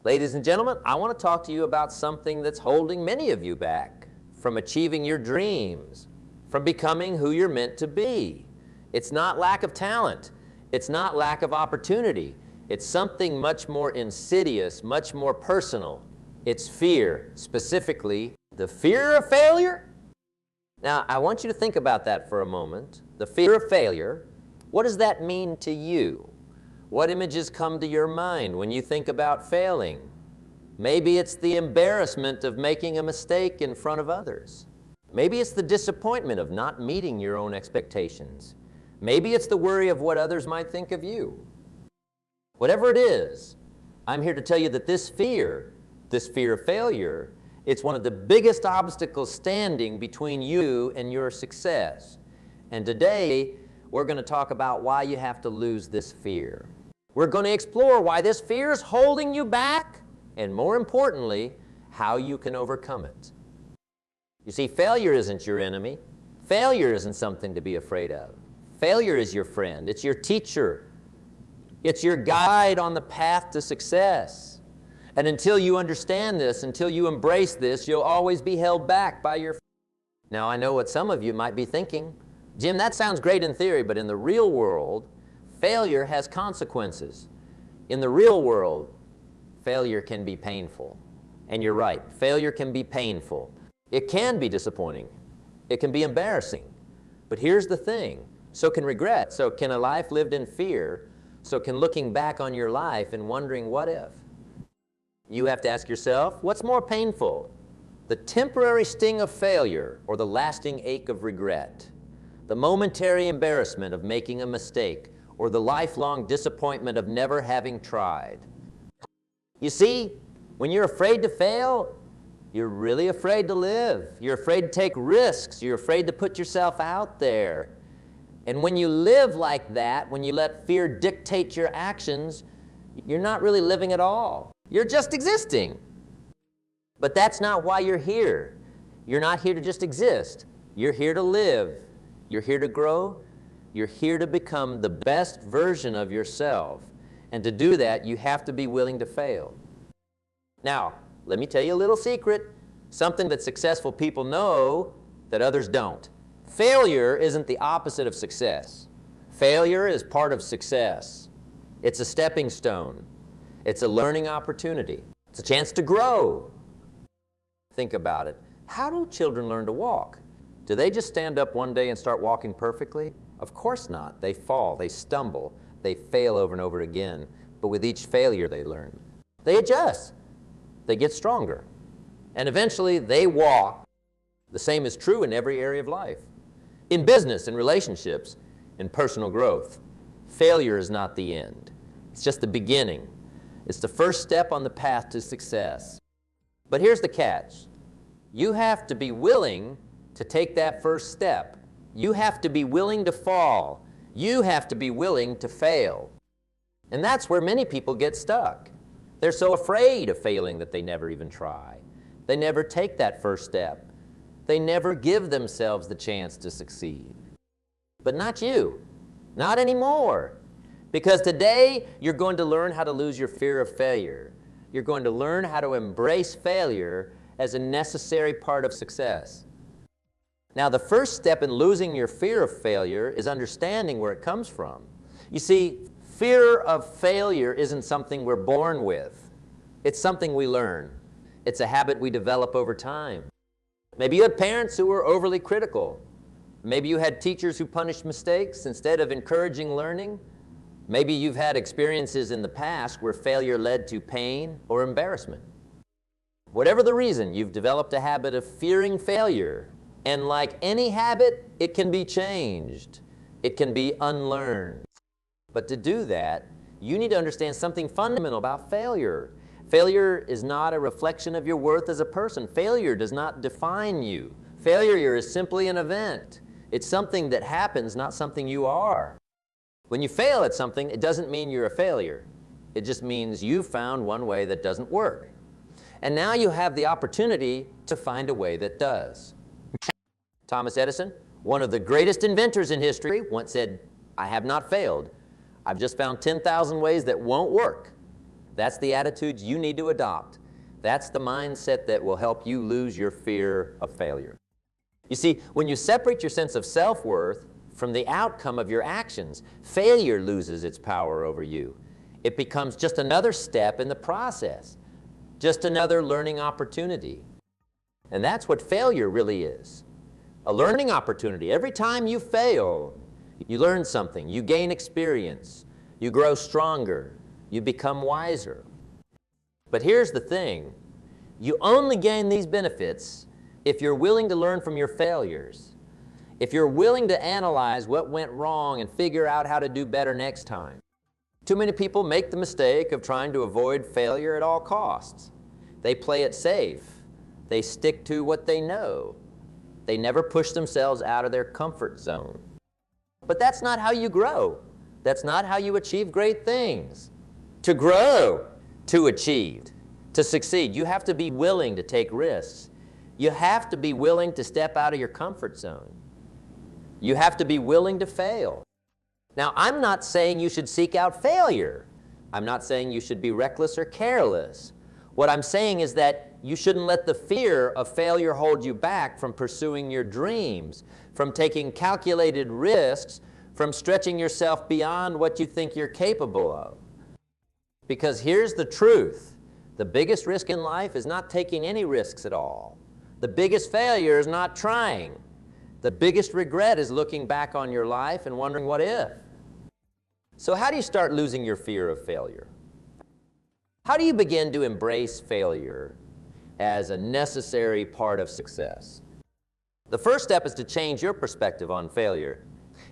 Ladies and gentlemen, I want to talk to you about something that's holding many of you back from achieving your dreams, from becoming who you're meant to be. It's not lack of talent. It's not lack of opportunity. It's something much more insidious, much more personal. It's fear, specifically the fear of failure. Now, I want you to think about that for a moment. The fear of failure, what does that mean to you? What images come to your mind when you think about failing? Maybe it's the embarrassment of making a mistake in front of others. Maybe it's the disappointment of not meeting your own expectations. Maybe it's the worry of what others might think of you. Whatever it is, I'm here to tell you that this fear of failure, it's one of the biggest obstacles standing between you and your success. And today, we're going to talk about why you have to lose this fear. We're going to explore why this fear is holding you back, and more importantly, how you can overcome it. You see, failure isn't your enemy. Failure isn't something to be afraid of. Failure is your friend. It's your teacher. It's your guide on the path to success. And until you understand this, until you embrace this, you'll always be held back by your fear. Now, I know what some of you might be thinking. Jim, that sounds great in theory, but in the real world, failure has consequences. In the real world, failure can be painful. And you're right, failure can be painful. It can be disappointing. It can be embarrassing. But here's the thing, so can regret, so can a life lived in fear, so can looking back on your life and wondering what if. You have to ask yourself, what's more painful? The temporary sting of failure or the lasting ache of regret? The momentary embarrassment of making a mistake or the lifelong disappointment of never having tried? You see, when you're afraid to fail, you're really afraid to live. You're afraid to take risks. You're afraid to put yourself out there. And when you live like that, when you let fear dictate your actions, you're not really living at all. You're just existing. But that's not why you're here. You're not here to just exist. You're here to live. You're here to grow. You're here to become the best version of yourself. And to do that, you have to be willing to fail. Now, let me tell you a little secret, something that successful people know that others don't. Failure isn't the opposite of success. Failure is part of success. It's a stepping stone. It's a learning opportunity. It's a chance to grow. Think about it. How do children learn to walk? Do they just stand up one day and start walking perfectly? Of course not. They fall, they stumble, they fail over and over again. But with each failure they learn. They adjust. They get stronger. And eventually they walk. The same is true in every area of life. In business, in relationships, in personal growth. Failure is not the end. It's just the beginning. It's the first step on the path to success. But here's the catch. You have to be willing to take that first step. You have to be willing to fall. You have to be willing to fail. And that's where many people get stuck. They're so afraid of failing that they never even try. They never take that first step. They never give themselves the chance to succeed. But not you. Not anymore. Because today, you're going to learn how to lose your fear of failure. You're going to learn how to embrace failure as a necessary part of success. Now, the first step in losing your fear of failure is understanding where it comes from. You see, fear of failure isn't something we're born with. It's something we learn. It's a habit we develop over time. Maybe you had parents who were overly critical. Maybe you had teachers who punished mistakes instead of encouraging learning. Maybe you've had experiences in the past where failure led to pain or embarrassment. Whatever the reason, you've developed a habit of fearing failure. And like any habit, it can be changed. It can be unlearned. But to do that, you need to understand something fundamental about failure. Failure is not a reflection of your worth as a person. Failure does not define you. Failure is simply an event. It's something that happens, not something you are. When you fail at something, it doesn't mean you're a failure. It just means you found one way that doesn't work. And now you have the opportunity to find a way that does. Thomas Edison, one of the greatest inventors in history, once said, "I have not failed. I've just found 10,000 ways that won't work." That's the attitudes you need to adopt. That's the mindset that will help you lose your fear of failure. You see, when you separate your sense of self-worth from the outcome of your actions, failure loses its power over you. It becomes just another step in the process, just another learning opportunity. And that's what failure really is. A learning opportunity. Every time you fail, you learn something, you gain experience, you grow stronger, you become wiser. But here's the thing, you only gain these benefits if you're willing to learn from your failures, if you're willing to analyze what went wrong and figure out how to do better next time. Too many people make the mistake of trying to avoid failure at all costs. They play it safe. They stick to what they know. They never push themselves out of their comfort zone. But that's not how you grow. That's not how you achieve great things. To grow, to achieve, to succeed, you have to be willing to take risks. You have to be willing to step out of your comfort zone. You have to be willing to fail. Now, I'm not saying you should seek out failure. I'm not saying you should be reckless or careless. What I'm saying is that you shouldn't let the fear of failure hold you back from pursuing your dreams, from taking calculated risks, from stretching yourself beyond what you think you're capable of. Because here's the truth. The biggest risk in life is not taking any risks at all. The biggest failure is not trying. The biggest regret is looking back on your life and wondering what if. So how do you start losing your fear of failure? How do you begin to embrace failure as a necessary part of success? The first step is to change your perspective on failure.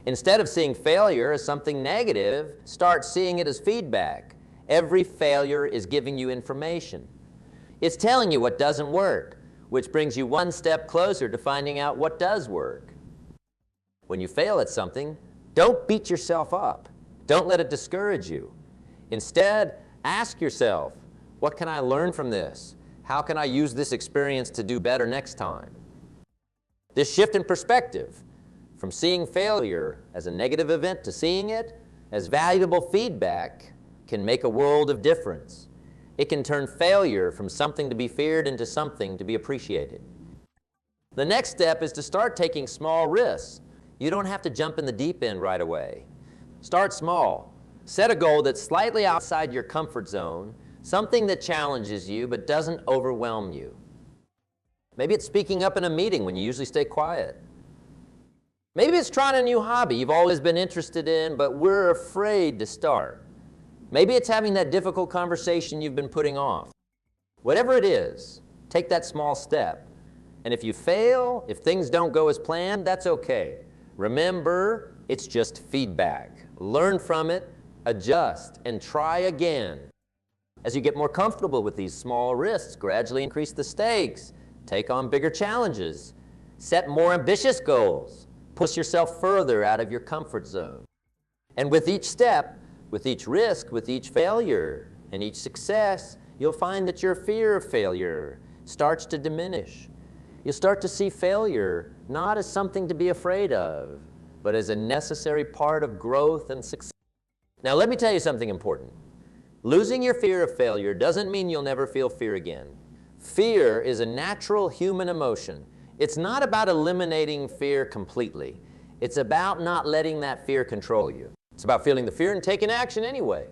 Instead of seeing failure as something negative, start seeing it as feedback. Every failure is giving you information. It's telling you what doesn't work, which brings you one step closer to finding out what does work. When you fail at something, don't beat yourself up. Don't let it discourage you. Instead, ask yourself, what can I learn from this? How can I use this experience to do better next time? This shift in perspective, from seeing failure as a negative event to seeing it as valuable feedback, can make a world of difference. It can turn failure from something to be feared into something to be appreciated. The next step is to start taking small risks. You don't have to jump in the deep end right away. Start small. Set a goal that's slightly outside your comfort zone, something that challenges you but doesn't overwhelm you. Maybe it's speaking up in a meeting when you usually stay quiet. Maybe it's trying a new hobby you've always been interested in but we're afraid to start. Maybe it's having that difficult conversation you've been putting off. Whatever it is, take that small step. And if you fail, if things don't go as planned, that's okay. Remember, it's just feedback. Learn from it, adjust, and try again. As you get more comfortable with these small risks, gradually increase the stakes, take on bigger challenges, set more ambitious goals, push yourself further out of your comfort zone. And with each step, with each risk, with each failure, and each success, you'll find that your fear of failure starts to diminish. You'll start to see failure not as something to be afraid of, but as a necessary part of growth and success. Now let me tell you something important. Losing your fear of failure doesn't mean you'll never feel fear again. Fear is a natural human emotion. It's not about eliminating fear completely. It's about not letting that fear control you. It's about feeling the fear and taking action anyway.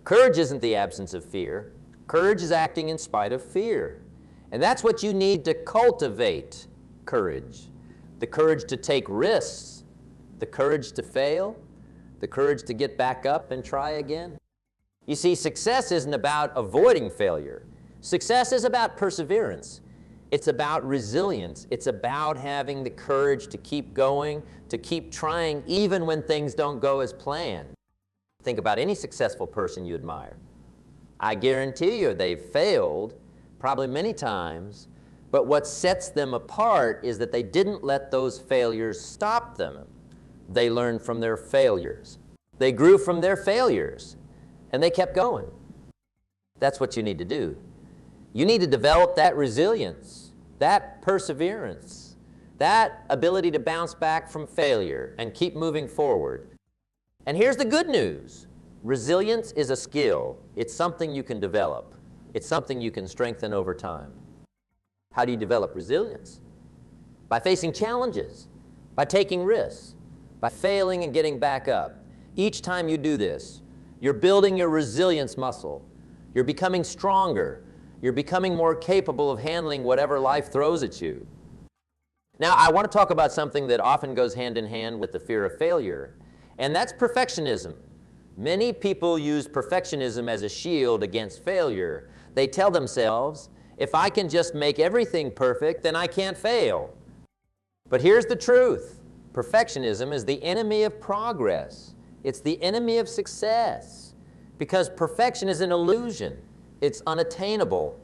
Courage isn't the absence of fear. Courage is acting in spite of fear. And that's what you need to cultivate, courage. The courage to take risks, the courage to fail, the courage to get back up and try again. You see, success isn't about avoiding failure. Success is about perseverance. It's about resilience. It's about having the courage to keep going, to keep trying even when things don't go as planned. Think about any successful person you admire. I guarantee you they've failed, probably many times, but what sets them apart is that they didn't let those failures stop them. They learned from their failures. They grew from their failures, and they kept going. That's what you need to do. You need to develop that resilience, that perseverance, that ability to bounce back from failure and keep moving forward. And here's the good news. Resilience is a skill. It's something you can develop. It's something you can strengthen over time. How do you develop resilience? By facing challenges, by taking risks, by failing and getting back up. Each time you do this, you're building your resilience muscle. You're becoming stronger. You're becoming more capable of handling whatever life throws at you. Now, I want to talk about something that often goes hand in hand with the fear of failure, and that's perfectionism. Many people use perfectionism as a shield against failure. They tell themselves, if I can just make everything perfect, then I can't fail. But here's the truth. Perfectionism is the enemy of progress. It's the enemy of success, because perfection is an illusion. It's unattainable,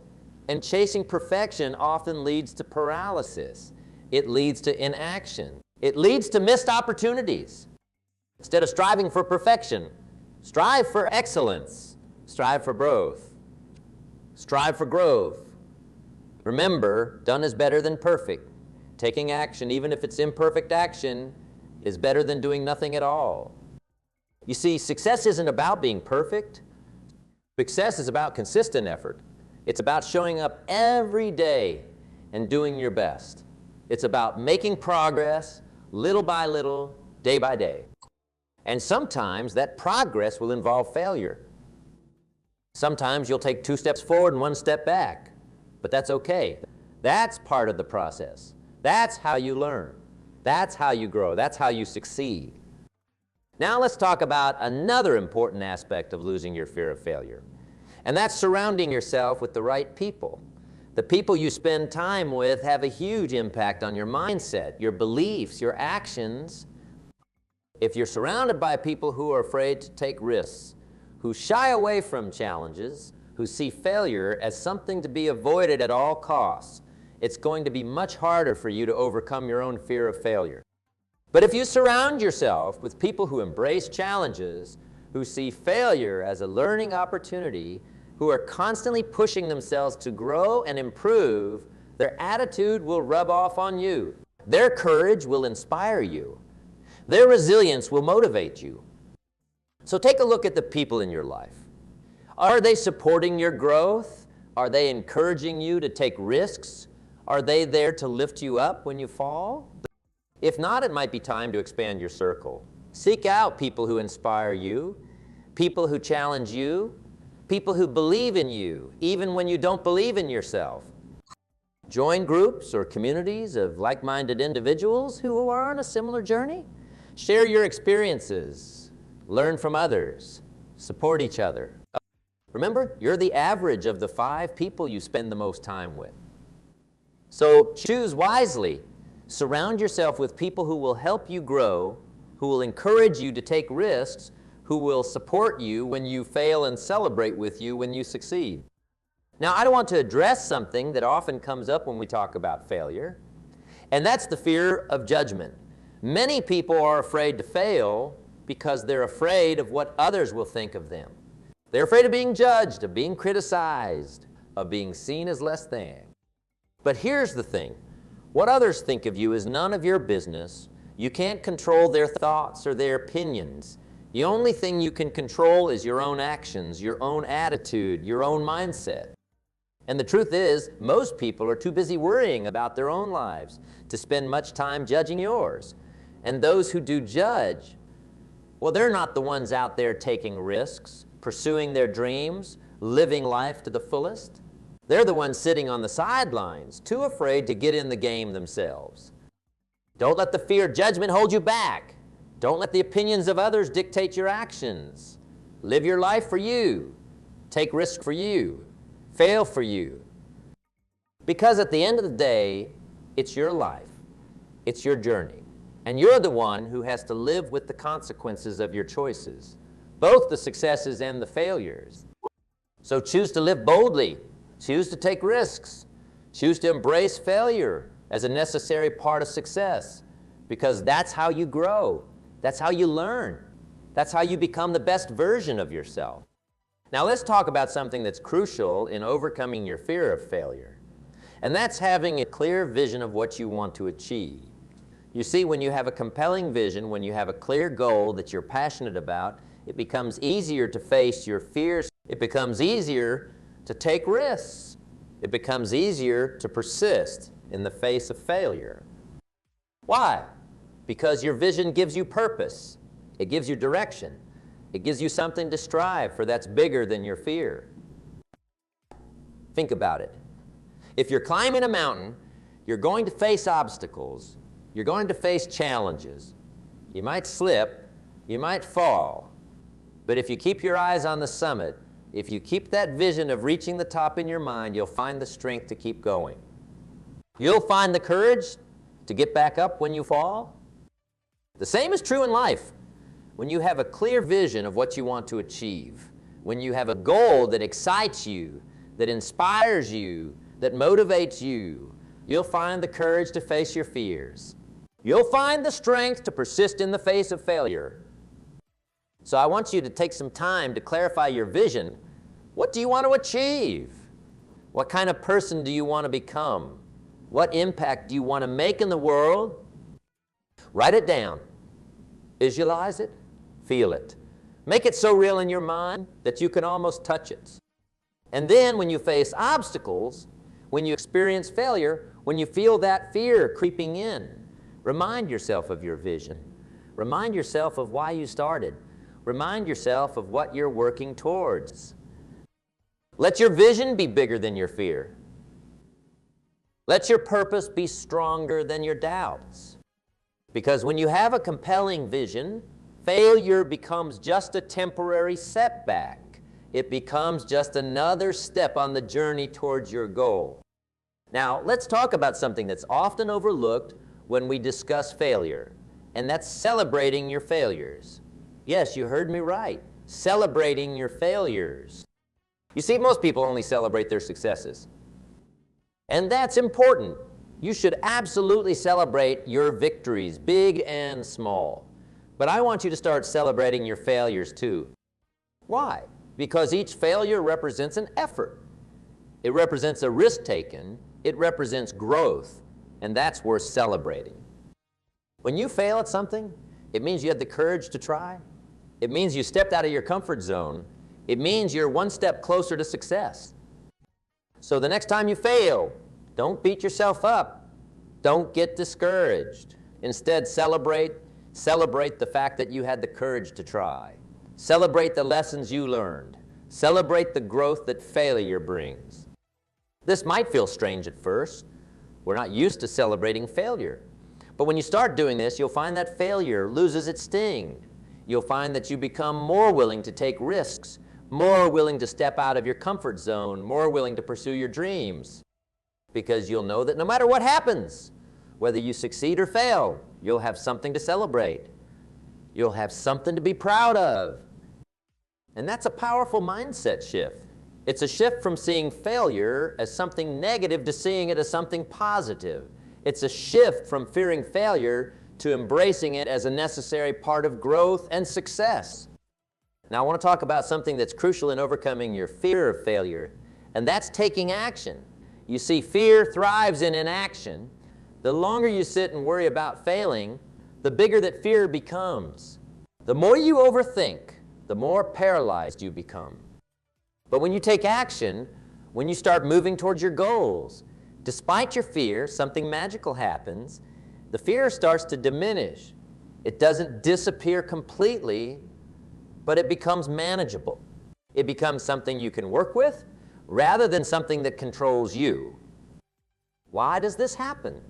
and chasing perfection often leads to paralysis. It leads to inaction. It leads to missed opportunities. Instead of striving for perfection, strive for excellence. Strive for growth. Strive for growth. Remember, done is better than perfect. Taking action, even if it's imperfect action, is better than doing nothing at all. You see, success isn't about being perfect. Success is about consistent effort. It's about showing up every day and doing your best. It's about making progress little by little, day by day. And sometimes that progress will involve failure. Sometimes you'll take 2 steps forward and 1 step back, but that's okay. That's part of the process. That's how you learn. That's how you grow. That's how you succeed. Now let's talk about another important aspect of losing your fear of failure, and that's surrounding yourself with the right people. The people you spend time with have a huge impact on your mindset, your beliefs, your actions. If you're surrounded by people who are afraid to take risks, who shy away from challenges, who see failure as something to be avoided at all costs, it's going to be much harder for you to overcome your own fear of failure. But if you surround yourself with people who embrace challenges, who see failure as a learning opportunity, who are constantly pushing themselves to grow and improve, their attitude will rub off on you. Their courage will inspire you. Their resilience will motivate you. So take a look at the people in your life. Are they supporting your growth? Are they encouraging you to take risks? Are they there to lift you up when you fall? If not, it might be time to expand your circle. Seek out people who inspire you, people who challenge you, people who believe in you, even when you don't believe in yourself. Join groups or communities of like-minded individuals who are on a similar journey. Share your experiences, learn from others, support each other. Remember, you're the average of the 5 people you spend the most time with. So choose wisely. Surround yourself with people who will help you grow, who will encourage you to take risks, who will support you when you fail and celebrate with you when you succeed. Now, I want to address something that often comes up when we talk about failure, and that's the fear of judgment. Many people are afraid to fail because they're afraid of what others will think of them. They're afraid of being judged, of being criticized, of being seen as less than. But here's the thing. What others think of you is none of your business. You can't control their thoughts or their opinions. The only thing you can control is your own actions, your own attitude, your own mindset. And the truth is, most people are too busy worrying about their own lives to spend much time judging yours. And those who do judge, well, they're not the ones out there taking risks, pursuing their dreams, living life to the fullest. They're the ones sitting on the sidelines, too afraid to get in the game themselves. Don't let the fear of judgment hold you back. Don't let the opinions of others dictate your actions. Live your life for you. Take risks for you. Fail for you. Because at the end of the day, it's your life. It's your journey. And you're the one who has to live with the consequences of your choices, both the successes and the failures. So choose to live boldly. Choose to take risks. Choose to embrace failure as a necessary part of success, because that's how you grow. That's how you learn. That's how you become the best version of yourself. Now let's talk about something that's crucial in overcoming your fear of failure, and that's having a clear vision of what you want to achieve. You see, when you have a compelling vision, when you have a clear goal that you're passionate about, It becomes easier to face your fears. It becomes easier to take risks. It becomes easier to persist in the face of failure. Why? Because your vision gives you purpose. It gives you direction. It gives you something to strive for that's bigger than your fear. Think about it. If you're climbing a mountain, you're going to face obstacles. You're going to face challenges. You might slip. You might fall. But if you keep your eyes on the summit, if you keep that vision of reaching the top in your mind, you'll find the strength to keep going. You'll find the courage to get back up when you fall. The same is true in life. When you have a clear vision of what you want to achieve, when you have a goal that excites you, that inspires you, that motivates you, you'll find the courage to face your fears. You'll find the strength to persist in the face of failure. So I want you to take some time to clarify your vision. What do you want to achieve? What kind of person do you want to become? What impact do you want to make in the world? Write it down. Visualize it. Feel it. Make it so real in your mind that you can almost touch it. And then when you face obstacles, when you experience failure, when you feel that fear creeping in, remind yourself of your vision. Remind yourself of why you started. Remind yourself of what you're working towards. Let your vision be bigger than your fear. Let your purpose be stronger than your doubts. Because when you have a compelling vision, failure becomes just a temporary setback. It becomes just another step on the journey towards your goal. Now, let's talk about something that's often overlooked when we discuss failure, and that's celebrating your failures. Yes, you heard me right. Celebrating your failures. You see, most people only celebrate their successes. And that's important. You should absolutely celebrate your victories, big and small. But I want you to start celebrating your failures too. Why? Because each failure represents an effort. It represents a risk taken. It represents growth. And that's worth celebrating. When you fail at something, it means you had the courage to try. It means you stepped out of your comfort zone. It means you're one step closer to success. So the next time you fail, don't beat yourself up. Don't get discouraged. Instead, celebrate the fact that you had the courage to try. Celebrate the lessons you learned. Celebrate the growth that failure brings. This might feel strange at first. We're not used to celebrating failure. But when you start doing this, you'll find that failure loses its sting. You'll find that you become more willing to take risks, more willing to step out of your comfort zone, more willing to pursue your dreams. Because you'll know that no matter what happens, whether you succeed or fail, you'll have something to celebrate. You'll have something to be proud of. And that's a powerful mindset shift. It's a shift from seeing failure as something negative to seeing it as something positive. It's a shift from fearing failure to embracing it as a necessary part of growth and success. Now I want to talk about something that's crucial in overcoming your fear of failure, and that's taking action. You see, fear thrives in inaction. The longer you sit and worry about failing, the bigger that fear becomes. The more you overthink, the more paralyzed you become. But when you take action, when you start moving towards your goals, despite your fear, something magical happens. The fear starts to diminish. It doesn't disappear completely, but it becomes manageable. It becomes something you can work with rather than something that controls you. Why does this happen?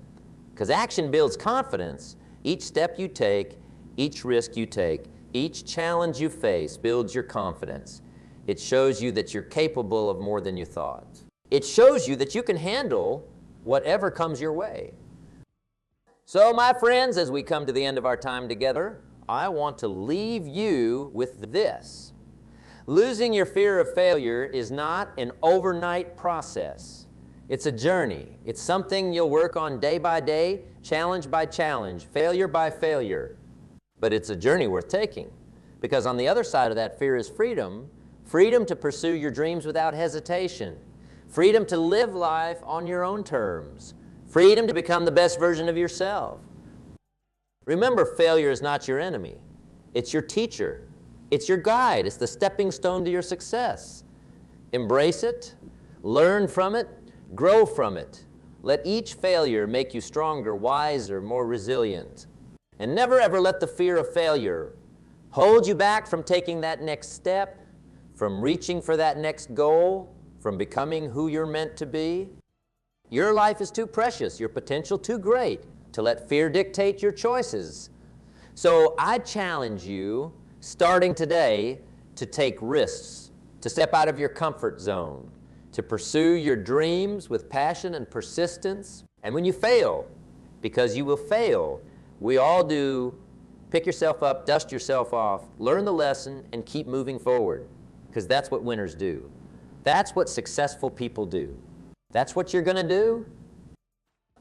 Because action builds confidence. Each step you take, each risk you take, each challenge you face builds your confidence. It shows you that you're capable of more than you thought. It shows you that you can handle whatever comes your way. So, my friends, as we come to the end of our time together, I want to leave you with this. Losing your fear of failure is not an overnight process. It's a journey. It's something you'll work on day by day, challenge by challenge, failure by failure. But it's a journey worth taking, because on the other side of that fear is freedom. Freedom to pursue your dreams without hesitation. Freedom to live life on your own terms. Freedom to become the best version of yourself. Remember, failure is not your enemy. It's your teacher. It's your guide. It's the stepping stone to your success. Embrace it, learn from it, grow from it. Let each failure make you stronger, wiser, more resilient. And never ever let the fear of failure hold you back from taking that next step, from reaching for that next goal, from becoming who you're meant to be. Your life is too precious, your potential too great to let fear dictate your choices. So I challenge you, starting today, to take risks, to step out of your comfort zone, to pursue your dreams with passion and persistence. And when you fail, because you will fail, we all do, pick yourself up, dust yourself off, learn the lesson, and keep moving forward, because that's what winners do. That's what successful people do. That's what you're going to do.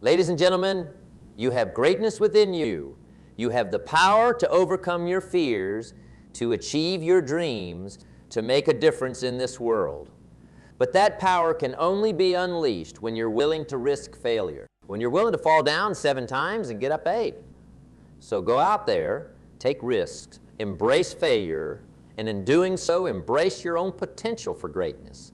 Ladies and gentlemen, you have greatness within you. You have the power to overcome your fears, to achieve your dreams, to make a difference in this world. But that power can only be unleashed when you're willing to risk failure, when you're willing to fall down 7 times and get up 8. So go out there, take risks, embrace failure, and in doing so, embrace your own potential for greatness.